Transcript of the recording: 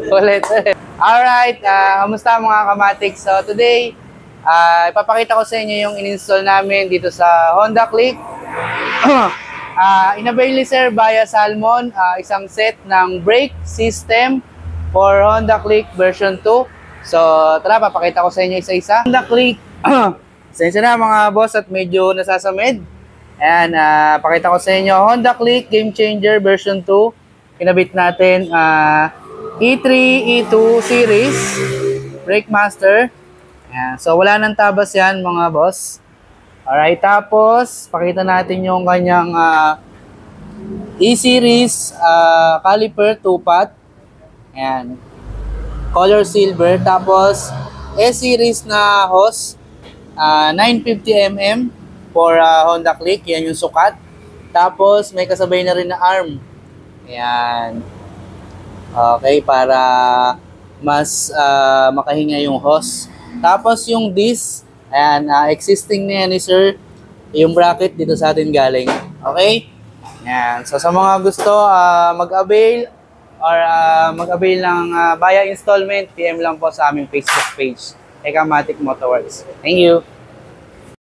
Ulit. Alright, kamusta mga kamatik? So today, ipapakita ko sa inyo yung in-install namin dito sa Honda Click. Inavail ni Sir via Salmon, isang set ng brake system for Honda Click version 2. So tara, papakita ko sa inyo isa-isa. Honda Click, sensya na mga boss at medyo nasasamid. Ayan, pakita ko sa inyo, Honda Click Game Changer version 2. Kinabit natin E3, E2 series, Brake Master. Ayan, so wala nang tabas yan mga boss. Alright, tapos pakita natin yung kanyang E-series caliper 2-pot. Ayan, color silver. Tapos S-series na hose, 950 mm for Honda Click. Yan yung sukat. Tapos may kasabay na rin na arm. Ayan. Okay, para mas makahinga yung hose. Tapos yung disc, ayan, existing na yan ni Sir. Yung bracket dito sa atin galing. Okay? Ayan. So sa mga gusto mag-avail or mag-avail ng via installment, PM lang po sa aming Facebook page, Ekamatic Motorworks. Thank you.